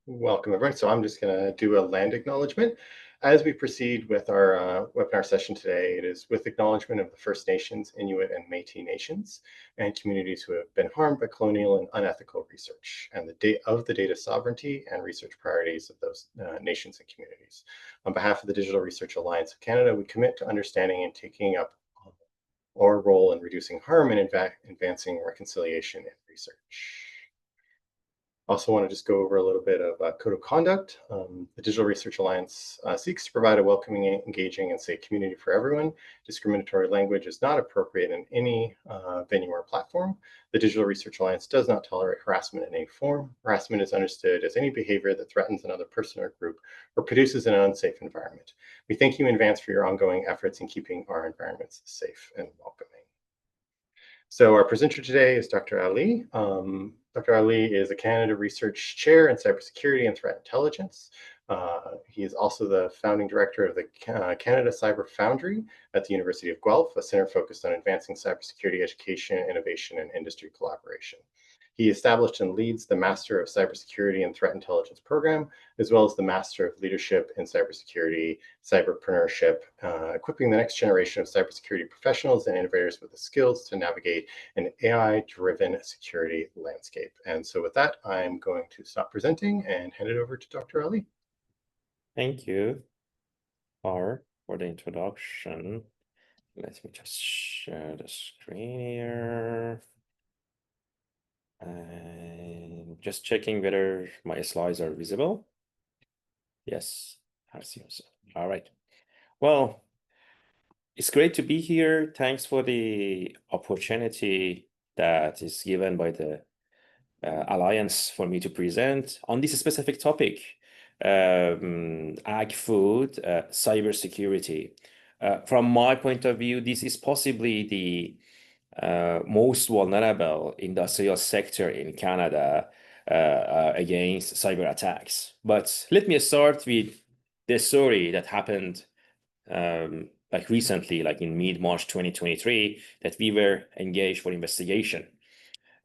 Welcome, everyone. So I'm just going to do a land acknowledgement. As we proceed with our webinar session today, it is with acknowledgement of the First Nations, Inuit, and Métis nations, and communities who have been harmed by colonial and unethical research, and the data sovereignty and research priorities of those nations and communities. On behalf of the Digital Research Alliance of Canada, we commit to understanding and taking up our role in reducing harm and advancing reconciliation in research. Also want to just go over a little bit of code of conduct. The Digital Research Alliance seeks to provide a welcoming, engaging, and safe community for everyone. Discriminatory language is not appropriate in any venue or platform. The Digital Research Alliance does not tolerate harassment in any form. Harassment is understood as any behavior that threatens another person or group or produces an unsafe environment. We thank you in advance for your ongoing efforts in keeping our environments safe and welcoming. So our presenter today is Dr. Ali. Dr. Ali is a Canada Research Chair in Cybersecurity and Threat Intelligence. He is also the founding director of the Canada Cyber Foundry at the University of Guelph, a center focused on advancing cybersecurity education, innovation, and industry collaboration. He established and leads the Master of Cybersecurity and Threat Intelligence program, as well as the Master of Leadership in Cybersecurity, Cyberpreneurship, equipping the next generation of cybersecurity professionals and innovators with the skills to navigate an AI-driven security landscape. And so with that, I'm going to stop presenting and hand it over to Dr. Ali. Thank you, for the introduction. Let me just share the screen here. And just checking whether my slides are visible. Yes, I see so. All right. Well, it's great to be here. Thanks for the opportunity that is given by the Alliance for me to present on this specific topic, agri-food, cybersecurity. From my point of view, this is possibly the most vulnerable industrial sector in Canada against cyber attacks. But let me start with the story that happened like recently, like in mid-March 2023, that we were engaged for investigation.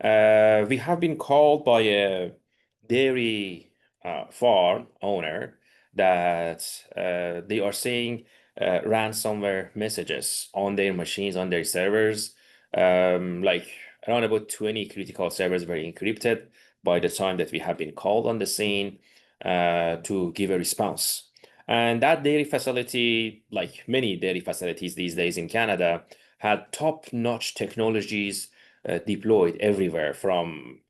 We have been called by a dairy farm owner that they are saying ransomware messages on their machines, on their servers. Like around about 20 critical servers were encrypted by the time that we have been called on the scene to give a response. And that dairy facility, like many dairy facilities these days in Canada, had top-notch technologies deployed everywhere, from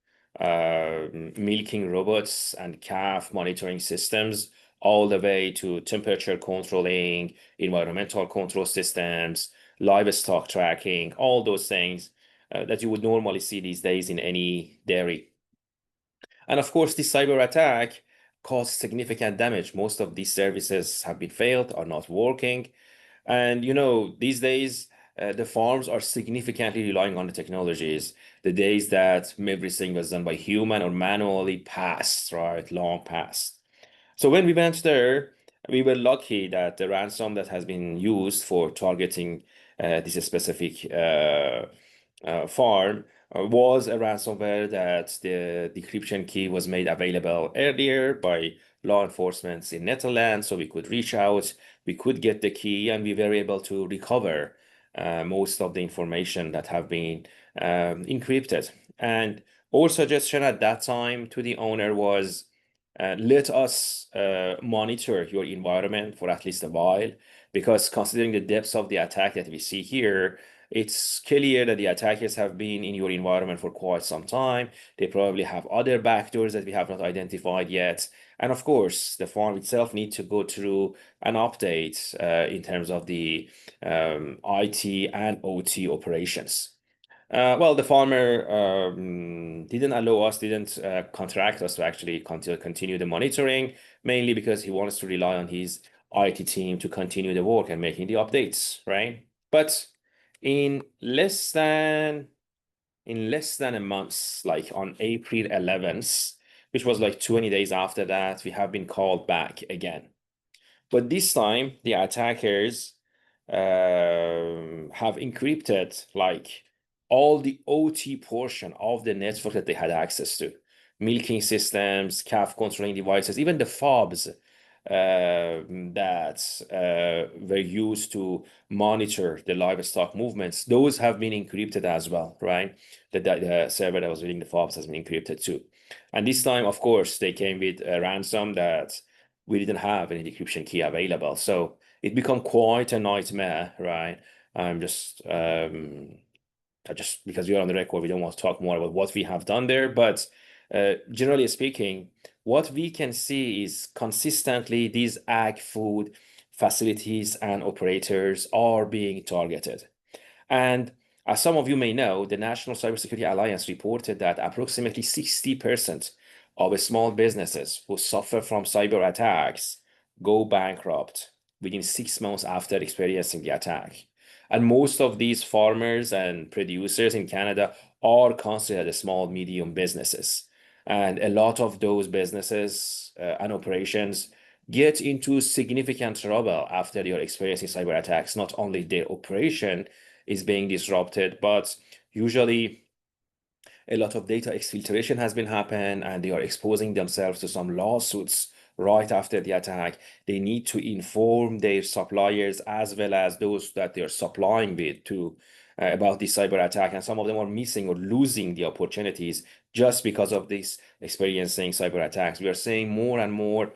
milking robots and calf monitoring systems all the way to temperature controlling, environmental control systems, livestock tracking, all those things that you would normally see these days in any dairy. And of course, this cyber attack caused significant damage. Most of these services have been failed, are not working. And these days, the farms are significantly relying on the technologies. The days that everything was done by human or manually passed, right? Long past. So when we went there, we were lucky that the ransom that has been used for targeting this specific farm was a ransomware that the decryption key was made available earlier by law enforcement in Netherlands, so we could reach out, we could get the key, and we were able to recover most of the information that have been encrypted. And our suggestion at that time to the owner was, let us monitor your environment for at least a while, because considering the depths of the attack that we see here, it's clear that the attackers have been in your environment for quite some time. They probably have other backdoors that we have not identified yet. And of course, the farm itself needs to go through an update in terms of the IT and OT operations. Well, the farmer didn't allow us, didn't contract us to actually continue the monitoring, mainly because he wants to rely on his IT team to continue the work and making the updates, right? But in less than a month, like on April 11th, which was like 20 days after that, we have been called back again. But this time, the attackers have encrypted like all the OT portion of the network that they had access to. milking systems, calf controlling devices, even the fobs that were used to monitor the livestock movements, those have been encrypted as well, right? The server that was reading the fobs has been encrypted too. And this time, of course, they came with a ransom that we didn't have any decryption key available. So it became quite a nightmare, right? I'm just just because you're on the record, we don't want to talk more about what we have done there. But generally speaking, what we can see is consistently these ag food facilities and operators are being targeted. And as some of you may know, the National Cybersecurity Alliance reported that approximately 60% of small businesses who suffer from cyber attacks go bankrupt within 6 months after experiencing the attack. And most of these farmers and producers in Canada are considered small, medium businesses. And a lot of those businesses and operations get into significant trouble after they are experiencing cyber attacks. Not only their operation is being disrupted, but usually a lot of data exfiltration has been happening and they are exposing themselves to some lawsuits right after the attack. They need to inform their suppliers as well as those that they're supplying with to about the cyber attack, and some of them are missing or losing the opportunities just because of this experiencing cyber attacks. We are seeing more and more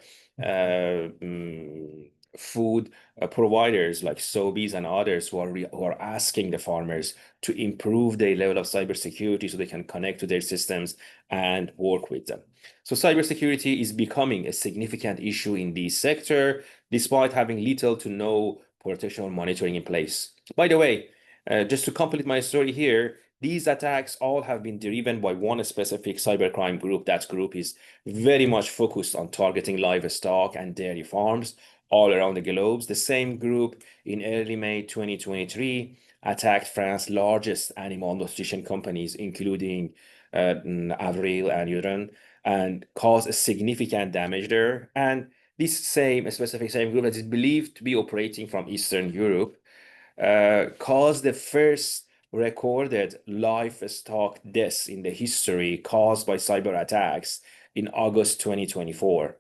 food providers like Sobeys and others who are asking the farmers to improve their level of cybersecurity so they can connect to their systems and work with them. So cybersecurity is becoming a significant issue in this sector, despite having little to no protection or monitoring in place. By the way, just to complete my story here, these attacks all have been driven by one specific cybercrime group. That group is very much focused on targeting livestock and dairy farms all around the globe. The same group in early May 2023 attacked France's largest animal nutrition companies, including Avril and Udon, and caused a significant damage there. And this same group that is believed to be operating from Eastern Europe caused the first recorded livestock deaths in the history caused by cyber attacks in August 2024.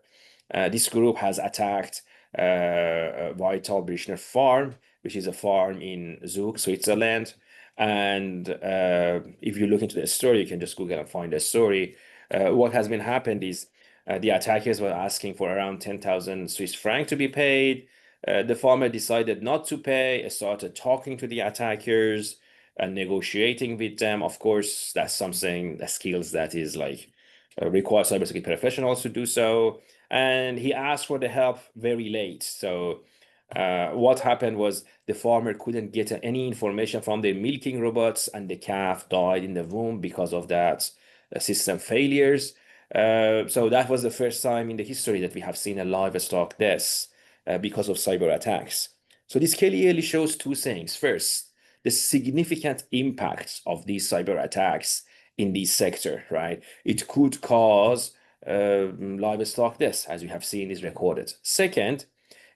This group has attacked Vital Birchner Farm, which is a farm in Zug, Switzerland. And if you look into the story, you can just Google and find the story. What has been happened is the attackers were asking for around 10,000 Swiss francs to be paid. The farmer decided not to pay, started talking to the attackers and negotiating with them. Of course, that's something, that skills that is like require cybersecurity professionals to do so. And he asked for the help very late. So what happened was the farmer couldn't get any information from the milking robots, and the calf died in the womb because of that system failures. So that was the first time in the history that we have seen a livestock death because of cyber attacks. So this clearly shows two things. First, the significant impacts of these cyber attacks in this sector, right? It could cause livestock deaths, as we have seen is recorded. Second,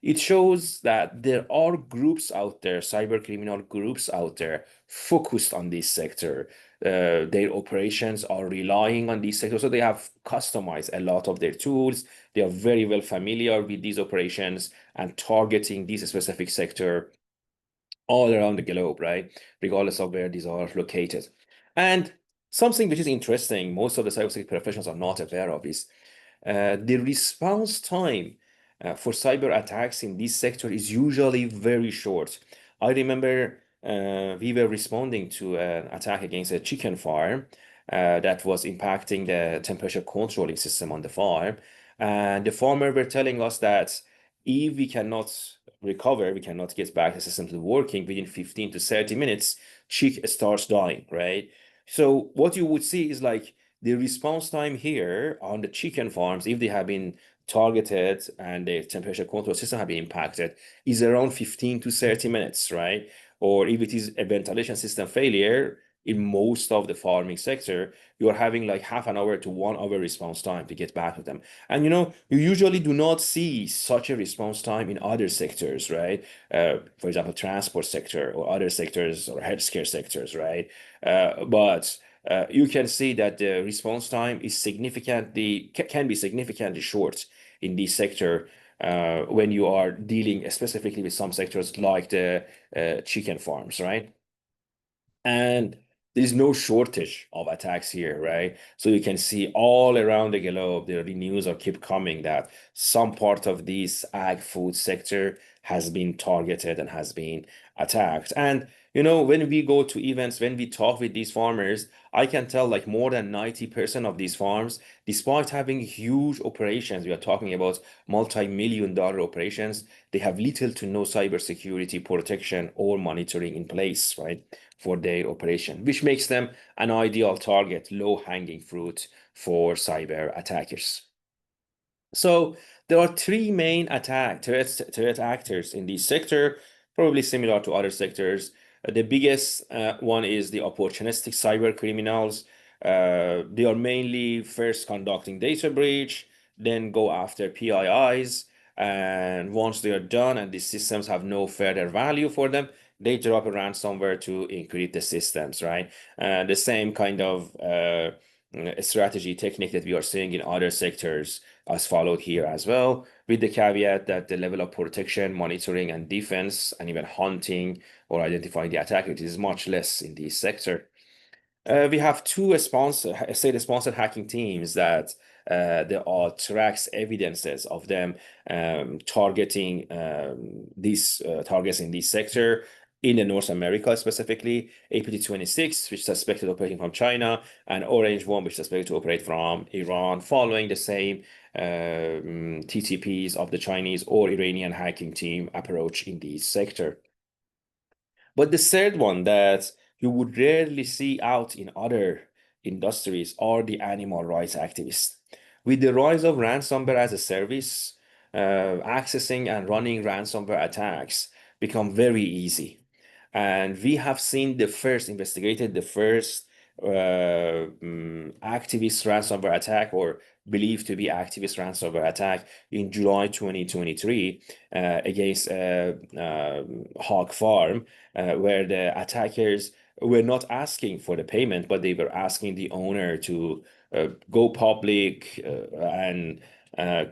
it shows that there are groups out there, cyber criminal groups out there, focused on this sector. Their operations are relying on this sector, so they have customized a lot of their tools. They are very well familiar with these operations and targeting this specific sector all around the globe, right? Regardless of where these are located. And something which is interesting, most of the cybersecurity professionals are not aware of is the response time for cyber attacks in this sector is usually very short. I remember we were responding to an attack against a chicken farm that was impacting the temperature controlling system on the farm. And the farmer were telling us that if we cannot recover, we cannot get back the system to working within 15 to 30 minutes, chick starts dying, right? So what you would see is like the response time here on the chicken farms, if they have been targeted and the temperature control system have been impacted, is around 15 to 30 minutes, right? Or if it is a ventilation system failure, in most of the farming sector, you are having like half an hour to 1 hour response time to get back to them. And you usually do not see such a response time in other sectors, right? For example, transport sector or other sectors or healthcare sectors, right? But you can see that the response time is can be significantly short in this sector when you are dealing specifically with some sectors like the chicken farms, right? And there's no shortage of attacks here, right? So you can see all around the globe, the news are keep coming that some part of this ag food sector has been targeted and has been attacked. And when we go to events, when we talk with these farmers, I can tell like more than 90% of these farms, despite having huge operations, we are talking about multi-million-dollar operations, they have little to no cybersecurity protection or monitoring in place, right? For their operation, which makes them an ideal target, low-hanging fruit for cyber attackers. So there are three main threat actors in this sector, probably similar to other sectors. The biggest one is the opportunistic cyber criminals. They are mainly first conducting data breach, then go after PIIs, and once they are done and these systems have no further value for them, they drop a ransomware to encrypt the systems, right? The same kind of strategy technique that we are seeing in other sectors as followed here as well, with the caveat that the level of protection, monitoring, and defense, and even hunting or identifying the attacker is much less in this sector. We have two state-sponsored hacking teams that there are tracks evidences of them targeting these targets in this sector in the North America, specifically APT26, which is suspected operating from China, and Orange One, which is suspected to operate from Iran, following the same TTPs of the Chinese or Iranian hacking team approach in this sector. But the third one that you would rarely see out in other industries are the animal rights activists. With the rise of ransomware as a service, accessing and running ransomware attacks become very easy. And we have seen investigated the first activist ransomware attack or believed to be activist ransomware attack in July 2023 against hog farm, where the attackers were not asking for the payment, but they were asking the owner to go public and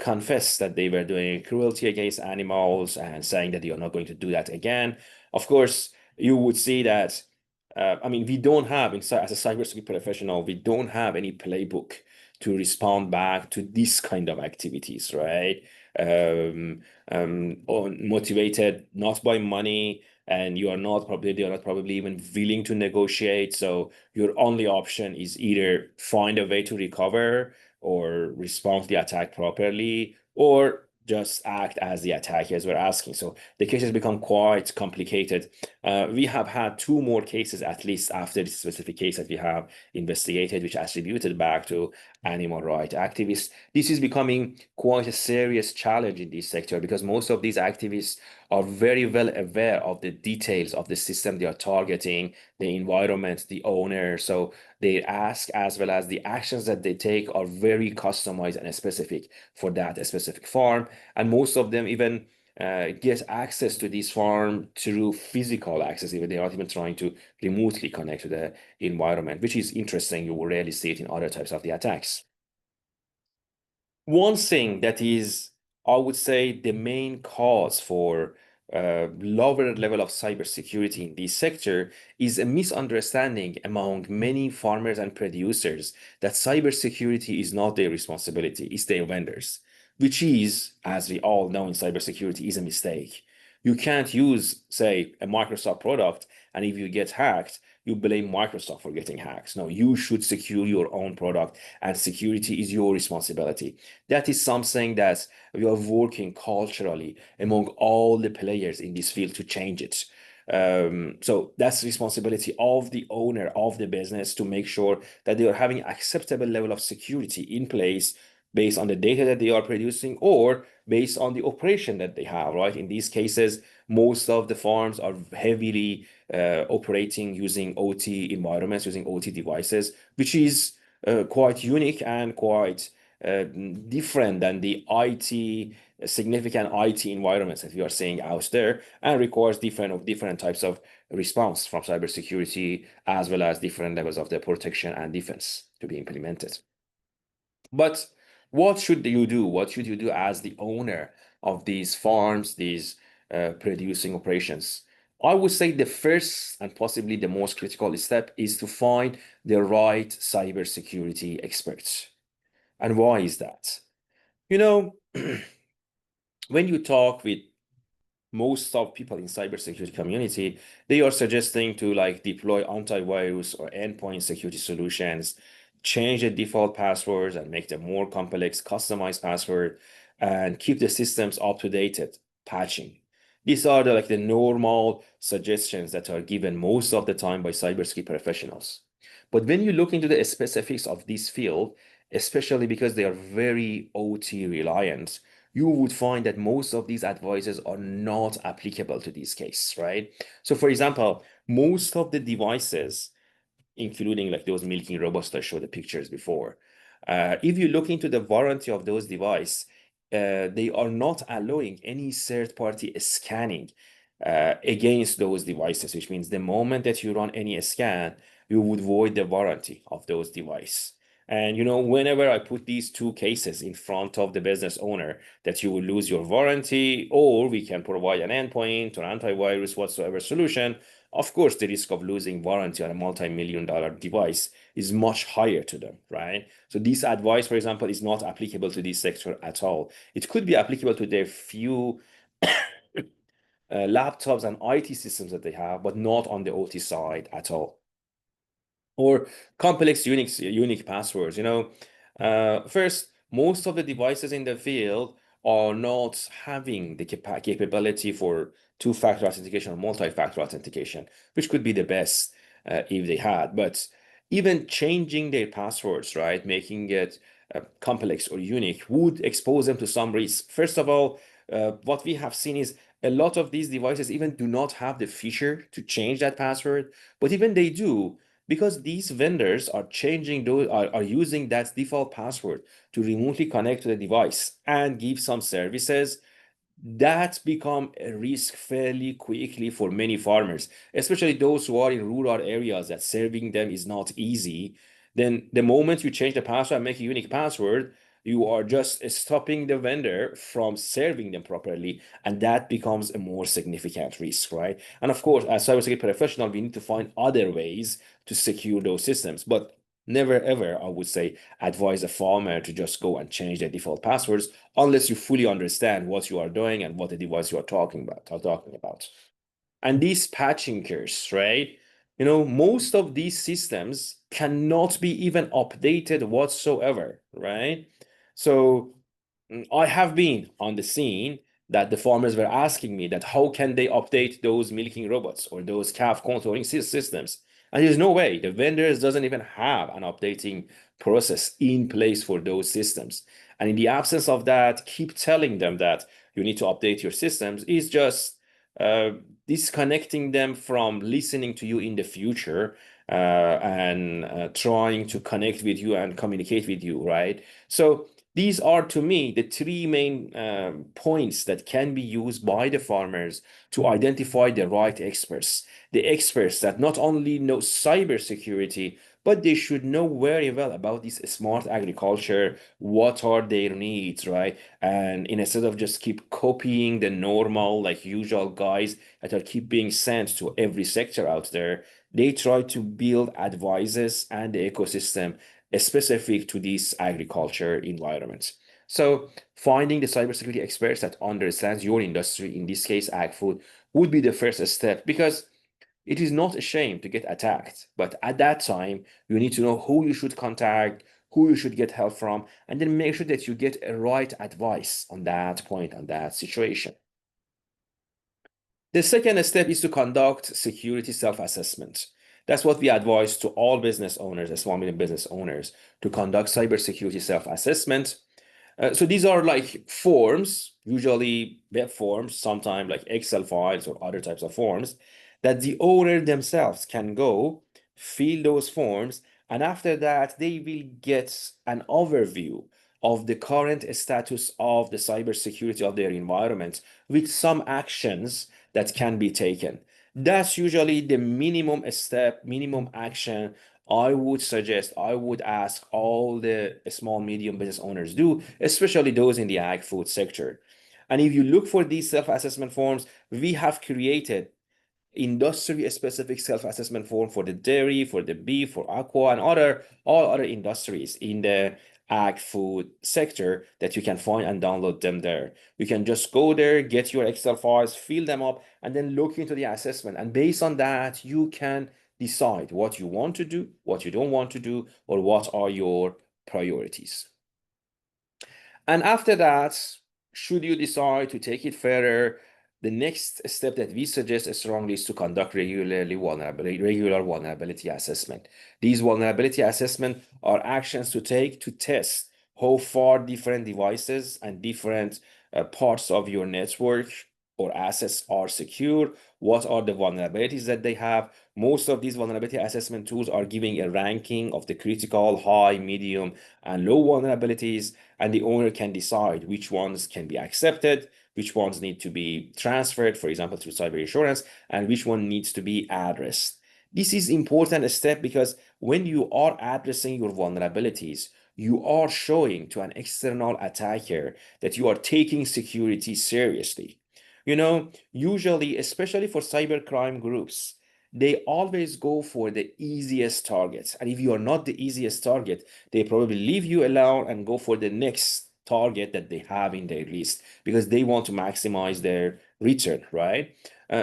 confess that they were doing cruelty against animals and saying that they are not going to do that again. Of course, you would see that. I mean, we don't have, as a cybersecurity professional, we don't have any playbook to respond back to this kind of activities, right? Motivated not by money, and they are not probably even willing to negotiate. So your only option is either find a way to recover or respond to the attack properly, or just act as the attackers were asking. So the cases become quite complicated. We have had two more cases, at least after this specific case that we have investigated, which attributed back to animal rights activists. This is becoming quite a serious challenge in this sector because most of these activists are very well aware of the details of the system they are targeting, the environment, the owner. So they ask as well as the actions that they take are very customized and specific for that specific farm. And most of them even get access to this farm through physical access, even they are not even trying to remotely connect to the environment, which is interesting. You will rarely see it in other types of the attacks. One thing that is, I would say, the main cause for lower level of cybersecurity in this sector is a misunderstanding among many farmers and producers that cybersecurity is not their responsibility, it's their vendors, which is, as we all know in cybersecurity, is a mistake. You can't use, say, a Microsoft product, and if you get hacked, you blame Microsoft for getting hacked. No, you should secure your own product, and security is your responsibility. That is something that we are working culturally among all the players in this field to change it. So that's the responsibility of the owner of the business to make sure that they are having acceptable level of security in place based on the data that they are producing or based on the operation that they have, right? In these cases, most of the farms are heavily operating using OT environments, using OT devices, which is quite unique and quite different than the significant IT environments that we are seeing out there, and requires different types of response from cybersecurity, as well as different levels of the protection and defense to be implemented. But what should you do? What should you do as the owner of these farms, these producing operations? I would say the first and possibly the most critical step is to find the right cybersecurity experts. And why is that? You know, when you talk with most of people in cybersecurity community, they are suggesting to like deploy antivirus or endpoint security solutions, change the default passwords and make them more complex, customized password, and keep the systems up to date, patching. These are like the normal suggestions that are given most of the time by cybersecurity professionals. But when you look into the specifics of this field, especially because they are very OT reliant, you would find that most of these advices are not applicable to this case, right? So for example, most of the devices, including like those milking robots that I showed the pictures before, if you look into the warranty of those devices, they are not allowing any third-party scanning against those devices, which means the moment that you run any scan, you would void the warranty of those devices. And whenever I put these two cases in front of the business owner, that you will lose your warranty, or we can provide an endpoint or antivirus whatsoever solution, of course, the risk of losing warranty on a multi-million-dollar device is much higher to them, right? So this advice, for example, is not applicable to this sector at all. It could be applicable to their few laptops and IT systems that they have, but not on the OT side at all. Or complex unique passwords. First, most of the devices in the field are not having the capability for two-factor authentication or multi-factor authentication, which could be the best if they had. But even changing their passwords, right, making it complex or unique, would expose them to some risks. First of all, what we have seen is a lot of these devices even do not have the feature to change that password, but even they do, because these vendors are changing those, are using that default password to remotely connect to the device and give some services, that become a risk fairly quickly for many farmers, especially those who are in rural areas that serving them is not easy. Then the moment you change the password and make a unique password, you are just stopping the vendor from serving them properly, and that becomes a more significant risk, right? And of course, as cybersecurity professional, we need to find other ways to secure those systems, but never ever, I would say, advise a farmer to just go and change their default passwords unless you fully understand what you are doing and what the device you are talking about. And these patching curves, right? Most of these systems cannot be even updated whatsoever, right? So I have been on the scene that the farmers were asking me that how can they update those milking robots or those calf contouring systems? And there's no way. The vendors doesn't even have an updating process in place for those systems. And in the absence of that, keep telling them that you need to update your systems is just uh, disconnecting them from listening to you in the future and trying to connect with you and communicate with you, right? So these are, to me, the three main points that can be used by the farmers to identify the right experts. The experts that not only know cybersecurity, but they should know very well about this smart agriculture, what are their needs, right? And instead of just keep copying the normal, like usual guys that are keep being sent to every sector out there, they try to build advices and the ecosystem specific to these agriculture environments. So finding the cybersecurity experts that understands your industry, in this case, ag food, would be the first step, because it is not a shame to get attacked. But at that time, you need to know who you should contact, who you should get help from, and then make sure that you get a right advice on that point, on that situation. The second step is to conduct security self-assessment. That's what we advise to all business owners, small medium business owners, to conduct cybersecurity self-assessment. So these are like forms, usually web forms, sometimes like Excel files or other types of forms, that the owner themselves can go fill those forms, and after that they will get an overview of the current status of the cybersecurity of their environment with some actions that can be taken. That's usually the minimum step, minimum action I would suggest, I would ask all the small, medium business owners do, especially those in the ag food sector. And if you look for these self-assessment forms, we have created industry-specific self-assessment form for the dairy, for the beef, for aqua, and all other industries in the ag food sector that you can find and download them there. You can just go there, get your Excel files, fill them up, and then look into the assessment. And based on that, you can decide what you want to do, what you don't want to do, or what are your priorities. And after that, should you decide to take it further, the next step that we suggest strongly is to conduct regular vulnerability assessment. These vulnerability assessment are actions to take to test how far different devices and different parts of your network or assets are secure, what are the vulnerabilities that they have. Most of these vulnerability assessment tools are giving a ranking of the critical, high, medium, and low vulnerabilities, and the owner can decide which ones can be accepted, which ones need to be transferred, for example, through cyber insurance, and which one needs to be addressed. This is important step because when you are addressing your vulnerabilities, you are showing to an external attacker that you are taking security seriously. Usually, especially for cybercrime groups, they always go for the easiest targets. And if you are not the easiest target, they probably leave you alone and go for the next target that they have in their list because they want to maximize their return, right?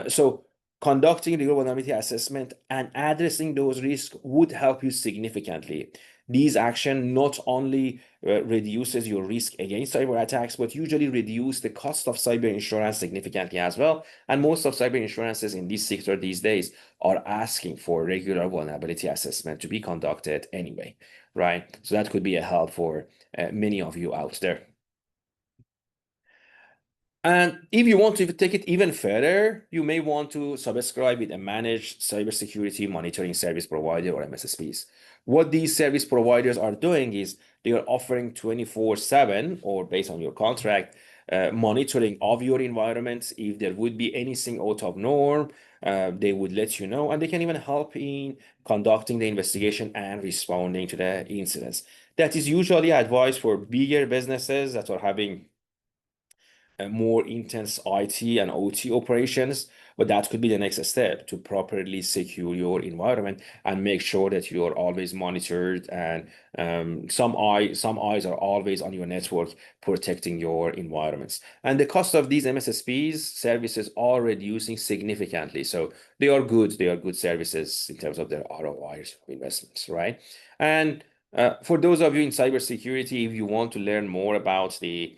So conducting the vulnerability assessment and addressing those risks would help you significantly. These action not only reduces your risk against cyber attacks, but usually reduce the cost of cyber insurance significantly as well. And most of cyber insurances in this sector these days are asking for regular vulnerability assessment to be conducted anyway, right? So that could be a help for many of you out there. And if you want to take it even further, you may want to subscribe with a managed cybersecurity monitoring service provider or MSSPs. What these service providers are doing is they are offering 24/7 or based on your contract monitoring of your environment. If there would be anything out of norm, they would let you know, and they can even help in conducting the investigation and responding to the incidents. That is usually advised for bigger businesses that are having more intense IT and OT operations, but that could be the next step to properly secure your environment and make sure that you are always monitored and some eyes are always on your network protecting your environments. And the cost of these MSSPs services are reducing significantly. So they are good services in terms of their ROIs investments, right? And for those of you in cybersecurity, if you want to learn more about the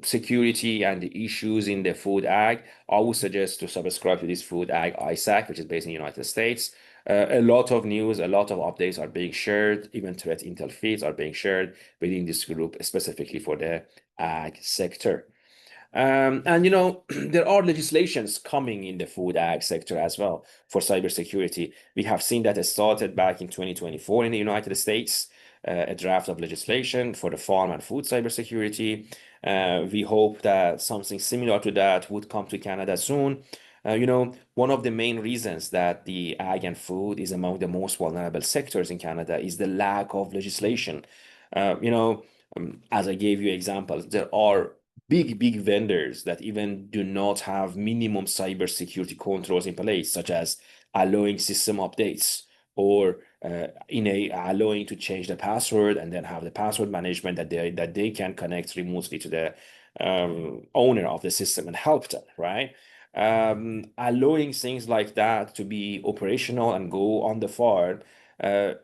security and the issues in the food ag, I would suggest to subscribe to this food ag ISAC, which is based in the United States. A lot of news, a lot of updates are being shared, even threat intel feeds are being shared within this group, specifically for the ag sector. And there are legislations coming in the food ag sector as well for cybersecurity. We have seen that it started back in 2024 in the United States, a draft of legislation for the farm and food cybersecurity. We hope that something similar to that would come to Canada soon. One of the main reasons that the ag and food is among the most vulnerable sectors in Canada is the lack of legislation. As I gave you examples, there are big vendors that even do not have minimum cybersecurity controls in place, such as allowing system updates or allowing to change the password and then have the password management that they can connect remotely to the owner of the system and help them, right? Allowing things like that to be operational and go on the farm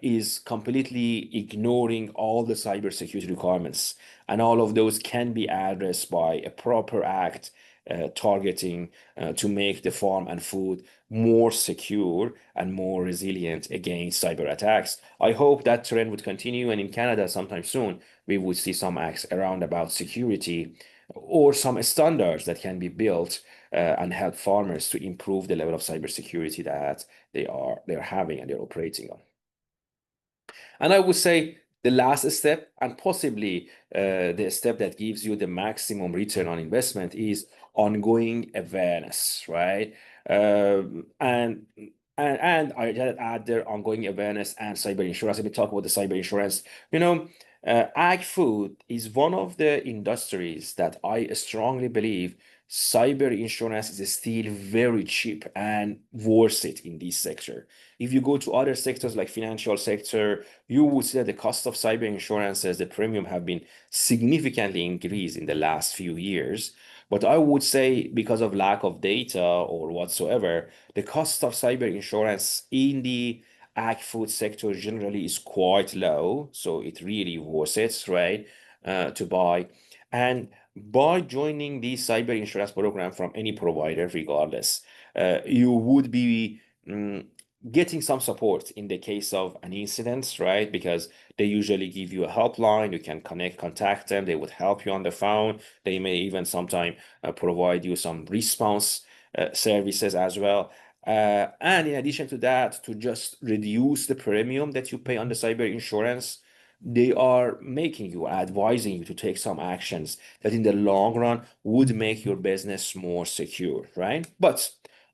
is completely ignoring all the cybersecurity requirements. And all of those can be addressed by a proper act targeting to make the farm and food more secure and more resilient against cyber attacks. I hope that trend would continue, and in Canada sometime soon, we would see some acts around about security or some standards that can be built and help farmers to improve the level of cybersecurity that they're having and they're operating on. And I would say The last step, and possibly the step that gives you the maximum return on investment, is ongoing awareness, right? And I add there ongoing awareness and cyber insurance. Let me talk about the cyber insurance. Ag-food is one of the industries that I strongly believe cyber insurance is still very cheap and worth it in this sector. If you go to other sectors like financial sector, you would see that the cost of cyber insurances, the premium have been significantly increased in the last few years. But I would say because of lack of data or whatsoever, the cost of cyber insurance in the ag food sector generally is quite low. So it really worth it, right, to buy. And by joining the cyber insurance program from any provider, regardless, you would be getting some support in the case of an incident, right? Because they usually give you a helpline. You can contact them. They would help you on the phone. They may even sometime provide you some response services as well. And in addition to that, to just reduce the premium that you pay on the cyber insurance, they are making you, advising you to take some actions that in the long run would make your business more secure, right? But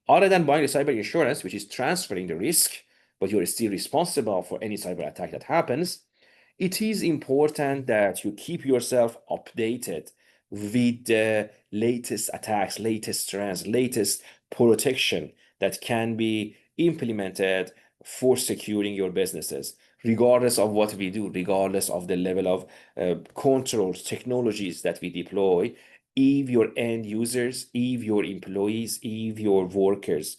other than buying the cyber insurance, which is transferring the risk, but you're still responsible for any cyber attack that happens, it is important that you keep yourself updated with the latest attacks, latest trends, latest protection that can be implemented for securing your businesses, regardless of what we do, regardless of the level of controls, technologies that we deploy. If your end users, if your employees, if your workers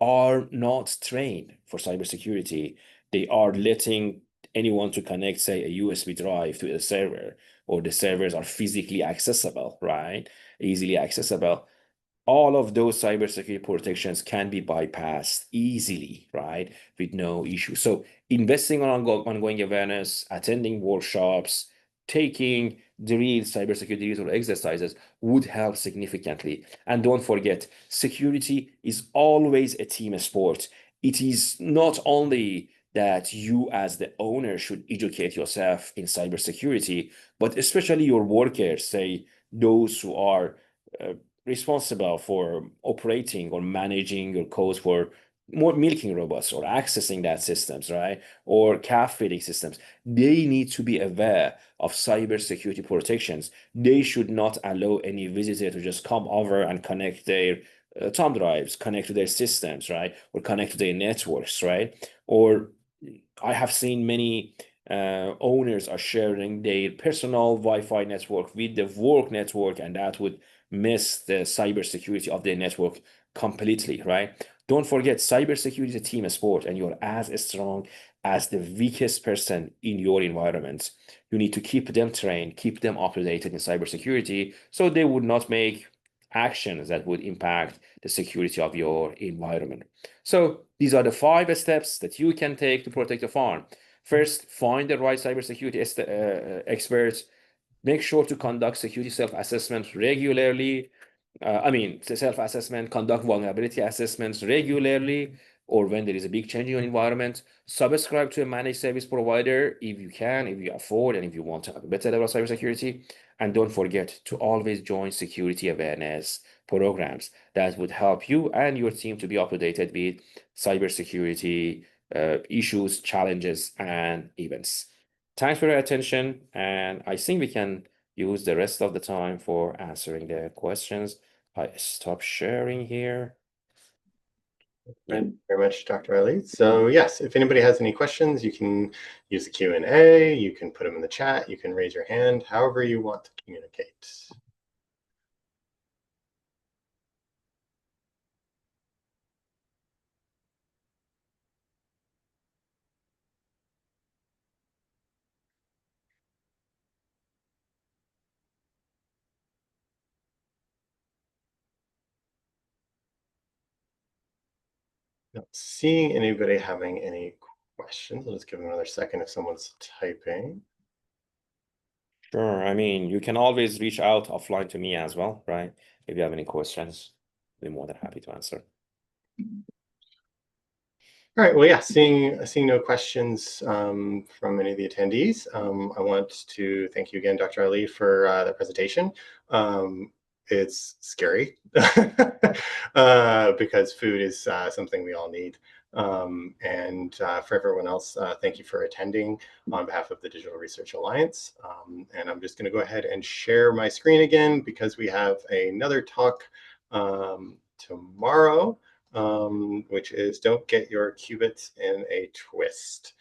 are not trained for cybersecurity, they are letting anyone to connect, say, a USB drive to a server, or the servers are physically accessible, right? Easily accessible. All of those cybersecurity protections can be bypassed easily, right? With no issue. So investing on ongoing awareness, attending workshops, taking the real cybersecurity or exercises would help significantly. And don't forget, security is always a team sport. It is not only that you as the owner should educate yourself in cybersecurity, but especially your workers, say those who are uh, responsible for operating or managing your codes for more milking robots or accessing that systems, right? Or calf feeding systems. They need to be aware of cybersecurity protections. They should not allow any visitor to just come over and connect their thumb drives, connect to their systems, right? Or connect to their networks, right? Or I have seen many owners are sharing their personal Wi-Fi network with the work network, and that would miss the cybersecurity of their network completely, right? Don't forget, cybersecurity is a team sport, and you're as strong as the weakest person in your environment. You need to keep them trained, keep them updated in cybersecurity, so they would not make actions that would impact the security of your environment. So these are the 5 steps that you can take to protect the farm. First, find the right cybersecurity experts. Make sure to conduct security self-assessment regularly. Self-assessment, conduct vulnerability assessments regularly, or when there is a big change in your environment. Subscribe to a managed service provider if you can, if you afford, and if you want to have a better level of cybersecurity. And don't forget to always join security awareness programs that would help you and your team to be up to date with cybersecurity issues, challenges, and events. Thanks for your attention, and I think we can use the rest of the time for answering the questions. I stop sharing here. Thank you very much, Dr. Ali. So yes, if anybody has any questions, you can use the Q&A, you can put them in the chat, you can raise your hand, however you want to communicate. Not seeing anybody having any questions. I'll just give them another second if someone's typing. Sure. I mean, you can always reach out offline to me as well, right? If you have any questions, I'll be more than happy to answer. All right. Well, yeah. Seeing no questions from any of the attendees, I want to thank you again, Dr. Ali, for the presentation. It's scary because food is something we all need. And for everyone else, thank you for attending on behalf of the Digital Research Alliance. And I'm just going to go ahead and share my screen again because we have another talk tomorrow, which is don't get your qubits in a twist.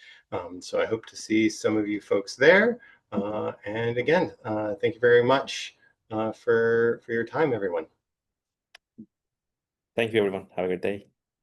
So I hope to see some of you folks there. And again, thank you very much for your time, everyone. Thank you, everyone. Have a good day.